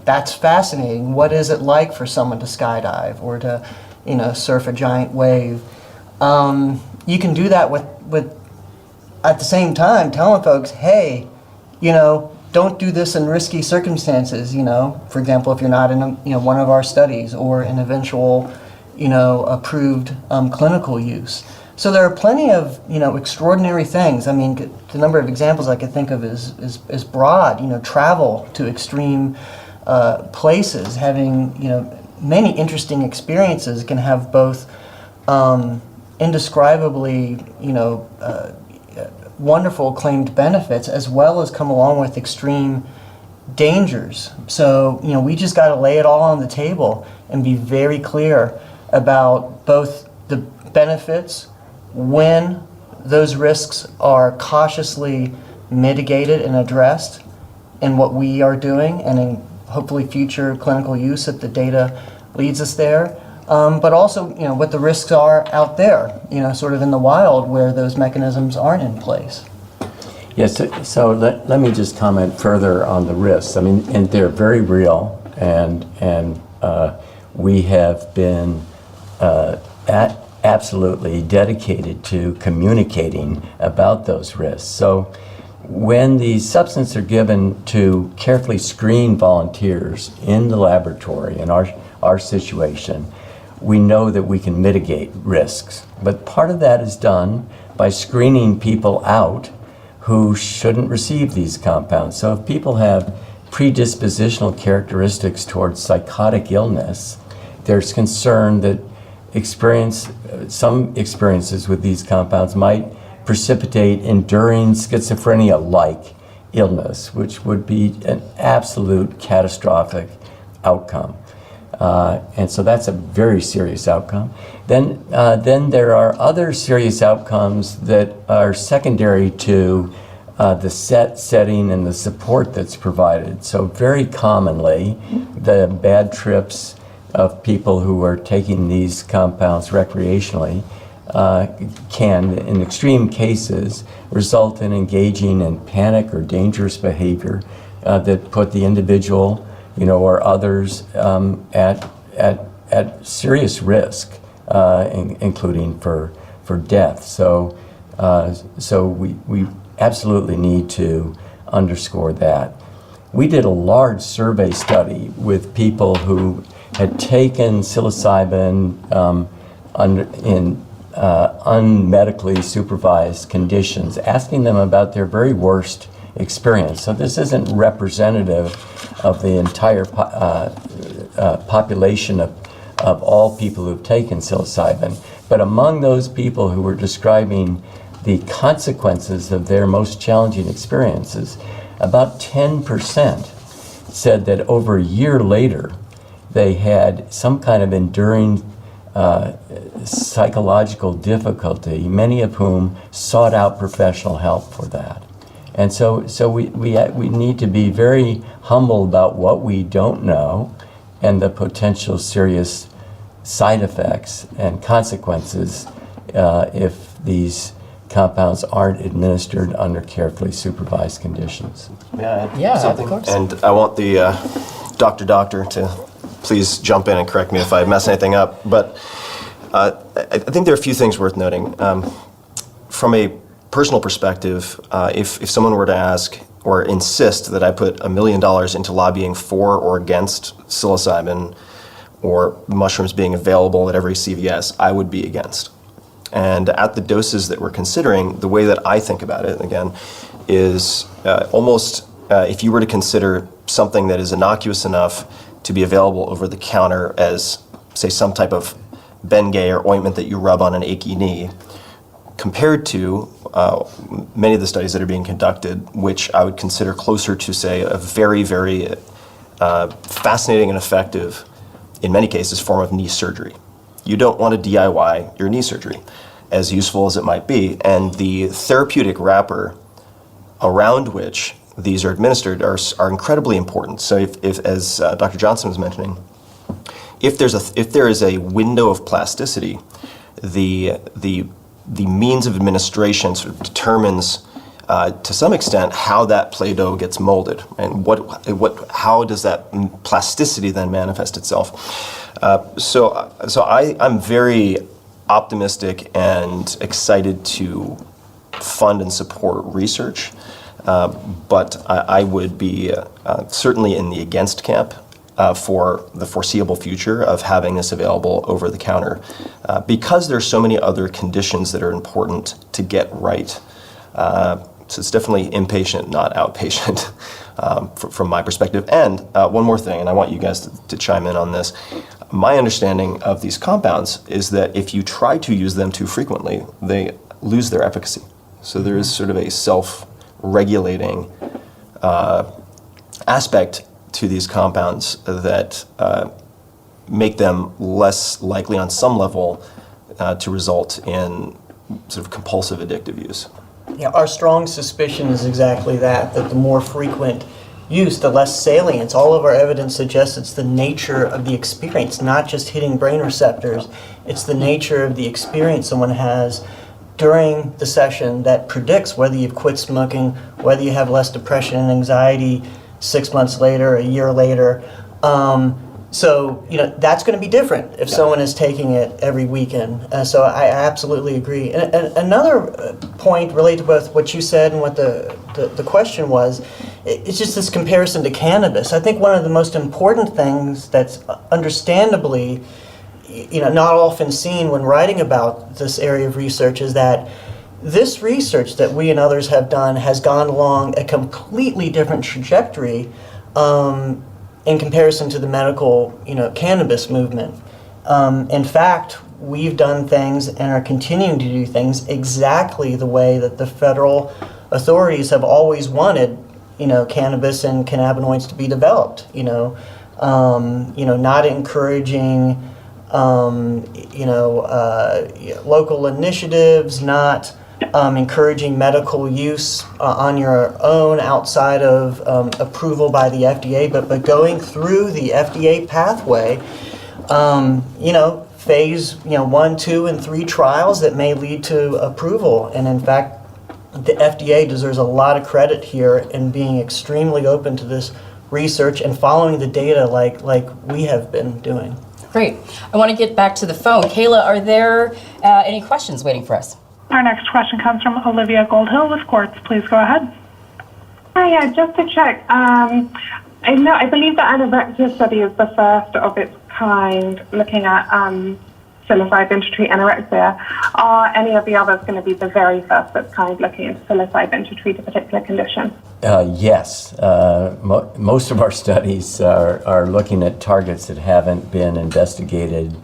that's fascinating. What is it like for someone to skydive or to, surf a giant wave? You can do that with at the same time telling folks, hey, don't do this in risky circumstances. For example, if you're not in one of our studies or an eventual, approved clinical use. So there are plenty of extraordinary things. I mean, the number of examples I could think of is broad. Travel to extreme places, having many interesting experiences can have both indescribably wonderful claimed benefits as well as come along with extreme dangers. So we just got to lay it all on the table and be very clear about both the benefits when those risks are cautiously mitigated and addressed in what we are doing and in hopefully future clinical use if the data leads us there, but also what the risks are out there, sort of in the wild where those mechanisms aren't in place. Yes, so let me just comment further on the risks. I mean, and they're very real, and we have been absolutely dedicated to communicating about those risks. So when these substances are given to carefully screen volunteers in the laboratory, in our situation, we know that we can mitigate risks. But part of that is done by screening people out who shouldn't receive these compounds. So if people have predispositional characteristics towards psychotic illness, there's concern that some experiences with these compounds might precipitate enduring schizophrenia-like illness, which would be an absolute catastrophic outcome. And so that's a very serious outcome. Then there are other serious outcomes that are secondary to the setting and the support that's provided. So very commonly, the bad trips of people who are taking these compounds recreationally can, in extreme cases, result in engaging in panic or dangerous behavior that put the individual, or others at serious risk, including for death. So we absolutely need to underscore that. We did a large survey study with people who had taken psilocybin in unmedically supervised conditions, asking them about their very worst experience. So this isn't representative of the entire population of all people who've taken psilocybin, but among those people who were describing the consequences of their most challenging experiences, about 10% said that over a year later, they had some kind of enduring psychological difficulty, many of whom sought out professional help for that. And so we need to be very humble about what we don't know and the potential serious side effects and consequences if these compounds aren't administered under carefully supervised conditions. Yeah, of course. And I want the doctor to please jump in and correct me if I mess anything up. But I think there are a few things worth noting. From a personal perspective, if someone were to ask or insist that I put $1 million into lobbying for or against psilocybin or mushrooms being available at every CVS, I would be against. And at the doses that we're considering, the way that I think about it, again, is almost if you were to consider something that is innocuous enough to be available over the counter as, say, some type of Bengay or ointment that you rub on an achy knee, compared to many of the studies that are being conducted, which I would consider closer to, say, a very, very fascinating and effective, in many cases, form of knee surgery. You don't want to DIY your knee surgery, as useful as it might be, and the therapeutic wrapper around which these are administered are incredibly important. So if as Dr. Johnson was mentioning, if there is a window of plasticity, the means of administration sort of determines to some extent how that Play-Doh gets molded, and how does that plasticity then manifest itself. So I'm very optimistic and excited to fund and support research, but I would be certainly in the against camp for the foreseeable future of having this available over the counter, because there's so many other conditions that are important to get right. So it's definitely inpatient, not outpatient, from my perspective. And one more thing, and I want you guys to chime in on this. My understanding of these compounds is that if you try to use them too frequently, they lose their efficacy. So there is sort of a self-regulating aspect to these compounds that make them less likely on some level to result in sort of compulsive addictive use. Yeah, our strong suspicion is exactly that the more frequent use, the less salience. All of our evidence suggests it's the nature of the experience, not just hitting brain receptors. It's the nature of the experience someone has during the session that predicts whether you've quit smoking, whether you have less depression and anxiety 6 months later, a year later. So, that's going to be different if someone is taking it every weekend. So I absolutely agree. And another point related to both what you said and what the question was, it's just this comparison to cannabis. I think one of the most important things that's understandably, not often seen when writing about this area of research is that this research that we and others have done has gone along a completely different trajectory in comparison to the medical, cannabis movement. In fact, we've done things and are continuing to do things exactly the way that the federal authorities have always wanted, cannabis and cannabinoids to be developed. Not encouraging, local initiatives, not encouraging medical use on your own outside of approval by the FDA, but going through the FDA pathway, phase 1, 2, and 3 trials that may lead to approval. And in fact, the FDA deserves a lot of credit here in being extremely open to this research and following the data like we have been doing. Great. I want to get back to the phone. Kayla, are there any questions waiting for us? Our next question comes from Olivia Goldhill with Quartz. Please go ahead. Hi, just to check, I believe the anorexia study is the first of its kind looking at psilocybin to treat anorexia. Are any of the others going to be the very first of its kind looking into psilocybin to treat a particular condition? Yes. Most of our studies are looking at targets that haven't been investigated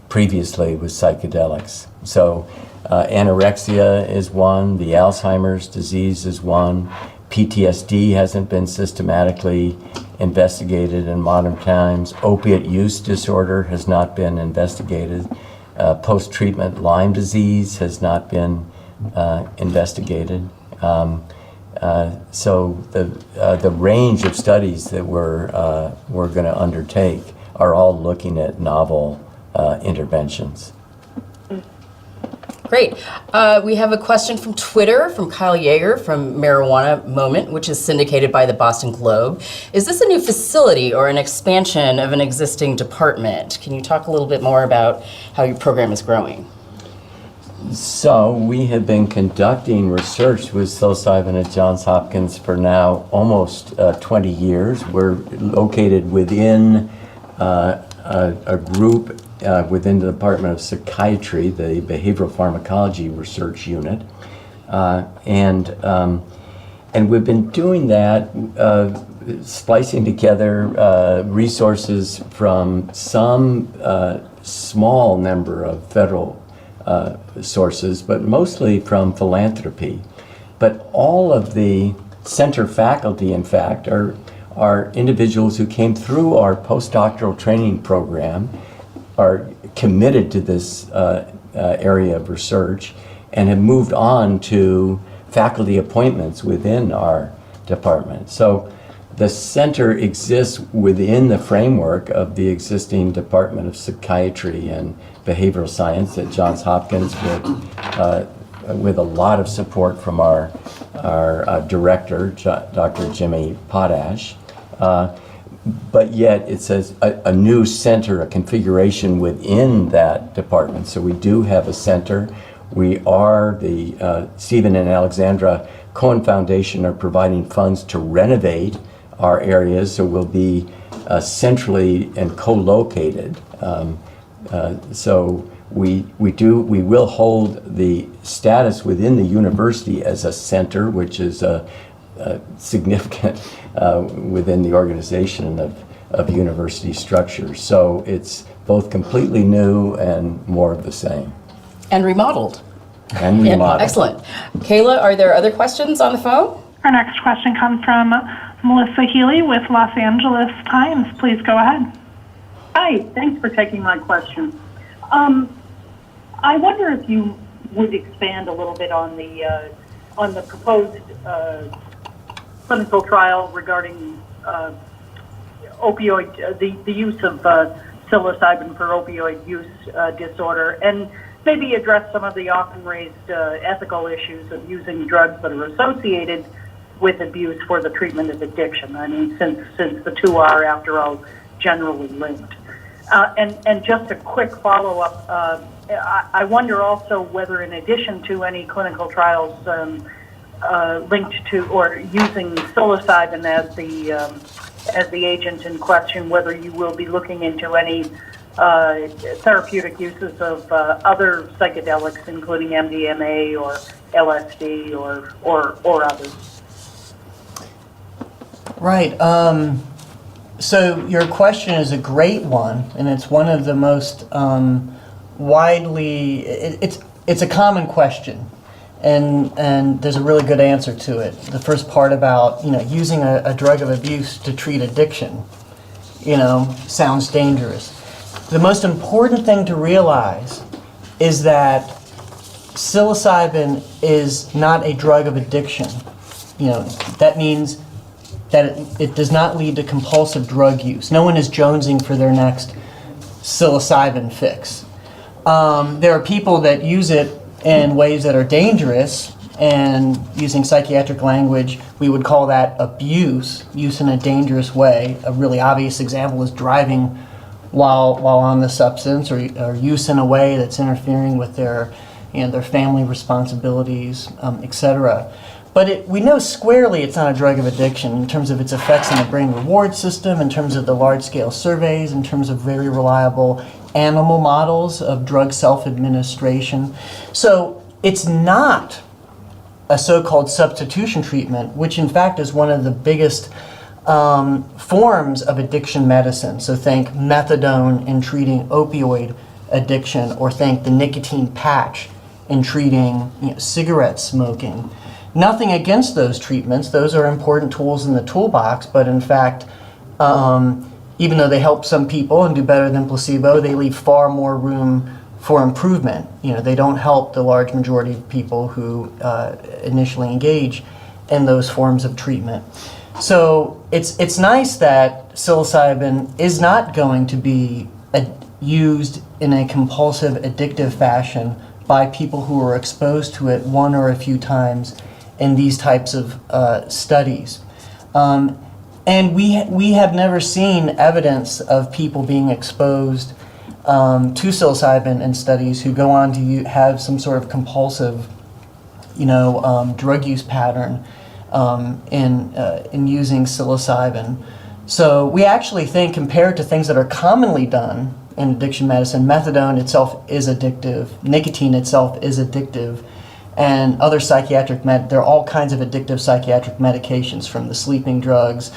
previously with psychedelics. So anorexia is one, the Alzheimer's disease is one, PTSD hasn't been systematically investigated in modern times, opiate use disorder has not been investigated, post-treatment Lyme disease has not been investigated. So the range of studies that we're going to undertake are all looking at novel interventions. Great. We have a question from Twitter from Kyle Yeager from Marijuana Moment, which is syndicated by the Boston Globe. Is this a new facility or an expansion of an existing department? Can you talk a little bit more about how your program is growing? So we have been conducting research with psilocybin at Johns Hopkins for now almost 20 years. We're located within a group within the Department of Psychiatry, the Behavioral Pharmacology Research Unit. And we've been doing that splicing together resources from some small number of federal sources, but mostly from philanthropy. But all of the center faculty, in fact, are individuals who came through our postdoctoral training program, are committed to this area of research, and have moved on to faculty appointments within our department. So the center exists within the framework of the existing Department of Psychiatry and Behavioral Science at Johns Hopkins, with a lot of support from our director, Dr. Jimmy Potash. But yet it says a new center, a configuration within that department. So we do have a center. We are, the Stephen and Alexandra Cohen Foundation are providing funds to renovate our areas, so we'll be centrally and co-located. So we will hold the status within the university as a center, which is significant within the organization of university structures. So it's both completely new and more of the same. And remodeled. And remodeled. Excellent. Kayla, are there other questions on the phone? Our next question comes from Melissa Healy with Los Angeles Times. Please go ahead. Hi, thanks for taking my question. I wonder if you would expand a little bit on the proposed clinical trial regarding opioid, the use of psilocybin for opioid use disorder, and maybe address some of the often raised ethical issues of using drugs that are associated with abuse for the treatment of addiction. I mean, since the two are, after all, generally linked. And just a quick follow-up, I wonder also whether, in addition to any clinical trials linked to or using psilocybin as the agent in question, whether you will be looking into any therapeutic uses of other psychedelics, including MDMA or LSD or others. Right. So your question is a great one, and it's one of the most widely. It's a common question, and there's a really good answer to it. The first part about using a drug of abuse to treat addiction, sounds dangerous. The most important thing to realize is that psilocybin is not a drug of addiction. That means that it does not lead to compulsive drug use. No one is jonesing for their next psilocybin fix. There are people that use it in ways that are dangerous, and using psychiatric language, we would call that abuse, use in a dangerous way. A really obvious example is driving while on the substance, or use in a way that's interfering with their family responsibilities, etc. But we know squarely it's not a drug of addiction in terms of its effects on the brain reward system, in terms of the large-scale surveys, in terms of very reliable animal models of drug self-administration. So it's not a so-called substitution treatment, which in fact is one of the biggest forms of addiction medicine. So think methadone in treating opioid addiction, or think the nicotine patch in treating cigarette smoking. Nothing against those treatments. Those are important tools in the toolbox, but in fact, even though they help some people and do better than placebo, they leave far more room for improvement. They don't help the large majority of people who initially engage in those forms of treatment. So it's nice that psilocybin is not going to be used in a compulsive, addictive fashion by people who are exposed to it one or a few times in these types of studies. And we have never seen evidence of people being exposed to psilocybin in studies who go on to have some sort of compulsive, drug use pattern in using psilocybin. So we actually think, compared to things that are commonly done in addiction medicine, methadone itself is addictive, nicotine itself is addictive, and other psychiatric there are all kinds of addictive psychiatric medications, from the sleeping drugs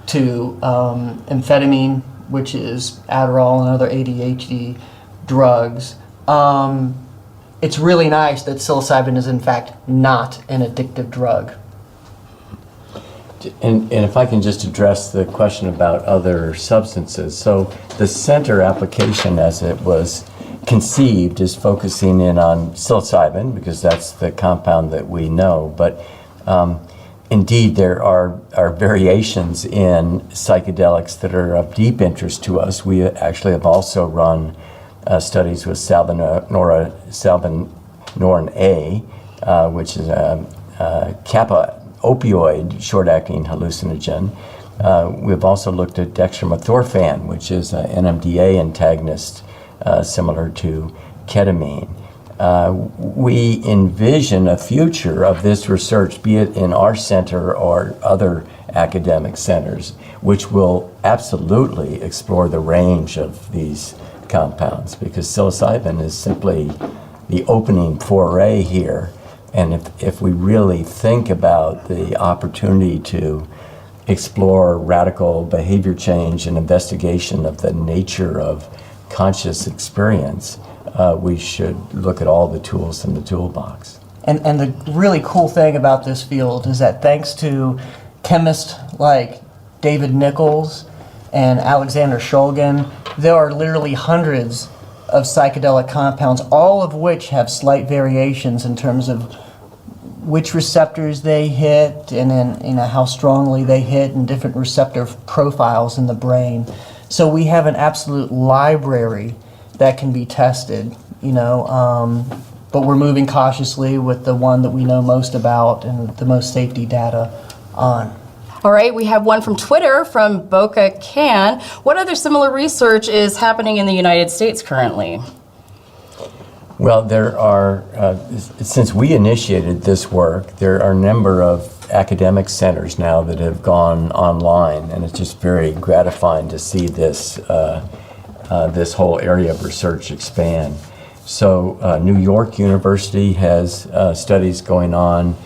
to amphetamine, which is Adderall and other ADHD drugs. It's really nice that psilocybin is in fact not an addictive drug. And if I can just address the question about other substances. So the center application as it was conceived is focusing in on psilocybin because that's the compound that we know. But indeed, there are variations in psychedelics that are of deep interest to us. We actually have also run studies with salvinorin A, which is a kappa opioid short-acting hallucinogen. We've also looked at dextromethorphan, which is an NMDA antagonist similar to ketamine. We envision a future of this research, be it in our center or other academic centers, which will absolutely explore the range of these compounds, because psilocybin is simply the opening foray here. And if we really think about the opportunity to explore radical behavior change and investigation of the nature of conscious experience, we should look at all the tools in the toolbox. And the really cool thing about this field is that thanks to chemists like David Nichols and Alexander Shulgin, there are literally hundreds of psychedelic compounds, all of which have slight variations in terms of which receptors they hit and then how strongly they hit and different receptor profiles in the brain. So we have an absolute library that can be tested, but we're moving cautiously with the one that we know most about and the most safety data on. All right, we have one from Twitter from Boca Can. What other similar research is happening in the United States currently? Well, there are, since we initiated this work, there are a number of academic centers now that have gone online, and it's just very gratifying to see this, this whole area of research expand. So New York University has studies going on.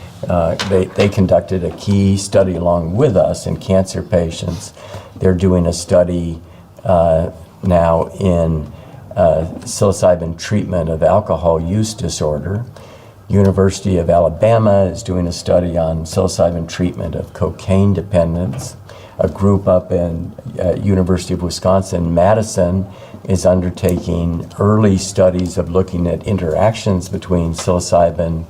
They conducted a key study along with us in cancer patients. They're doing a study now in psilocybin treatment of alcohol use disorder. University of Alabama is doing a study on psilocybin treatment of cocaine dependence. A group up in University of Wisconsin-Madison is undertaking early studies of looking at interactions between psilocybin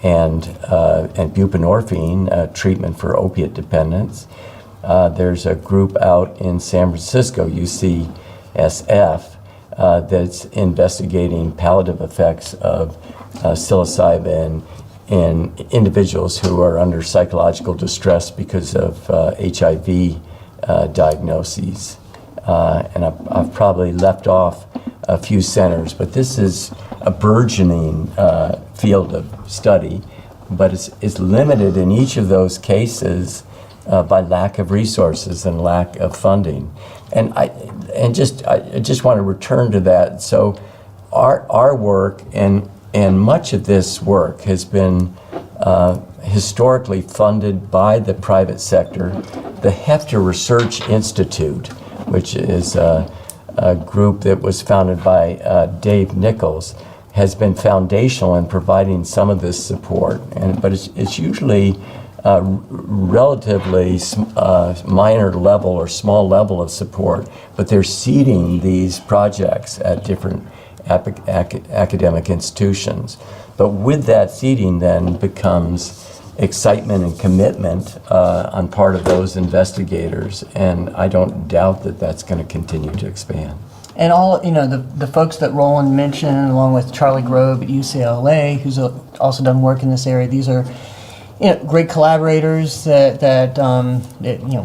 and buprenorphine treatment for opiate dependence. There's a group out in San Francisco, UCSF, that's investigating palliative effects of psilocybin in individuals who are under psychological distress because of HIV diagnoses. And I've probably left off a few centers, but this is a burgeoning field of study, but it's limited in each of those cases by lack of resources and lack of funding. And I just want to return to that. So our work and much of this work has been historically funded by the private sector. The Hefter Research Institute, which is a group that was founded by Dave Nichols, has been foundational in providing some of this support. But it's usually relatively minor level or small level of support, but they're seeding these projects at different academic institutions. But with that seeding then becomes excitement and commitment on part of those investigators, and I don't doubt that that's going to continue to expand. And all, the folks that Roland mentioned, along with Charlie Grove at UCLA, who's also done work in this area, these are great collaborators that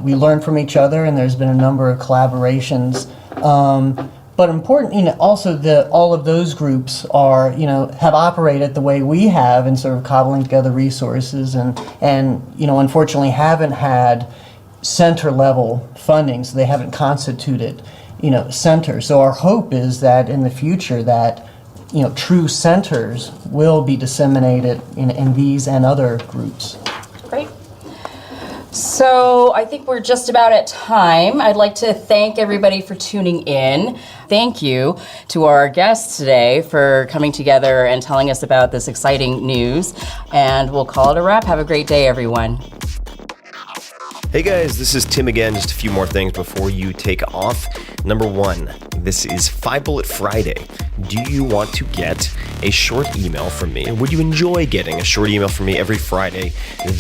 we learn from each other, and there's been a number of collaborations. But important, also all of those groups are, have operated the way we have in sort of cobbling together resources and unfortunately haven't had center level funding, so they haven't constituted, centers. So our hope is that in the future that, true centers will be disseminated in these and other groups. Great. So I think we're just about at time. I'd like to thank everybody for tuning in. Thank you to our guests today for coming together and telling us about this exciting news. And we'll call it a wrap. Have a great day, everyone. Hey guys, this is Tim again. Just a few more things before you take off. Number one, this is 5 Bullet Friday. Do you want to get a short email from me? Would you enjoy getting a short email from me every Friday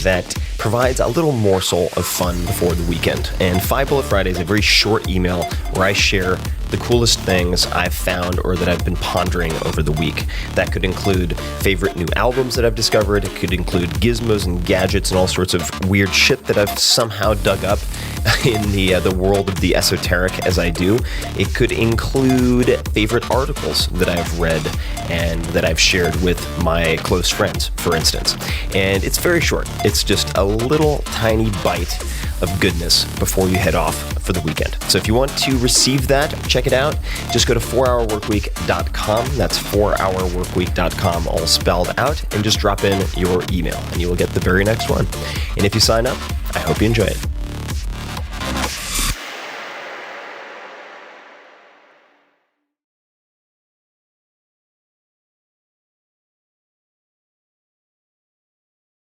that provides a little morsel of fun before the weekend? And 5 Bullet Friday is a very short email where I share the coolest things I've found or that I've been pondering over the week. That could include favorite new albums that I've discovered. It could include gizmos and gadgets and all sorts of weird shit that I've somehow dug up in the world of the esoteric as I do. It could include favorite articles that I've read and that I've shared with my close friends, for instance. And it's very short. It's just a little tiny bite of goodness before you head off for the weekend. So if you want to receive that, check it out. Just go to 4hourworkweek.com. That's 4hourworkweek.com, all spelled out, and just drop in your email and you will get the very next one. And if you sign up, I hope you enjoy it.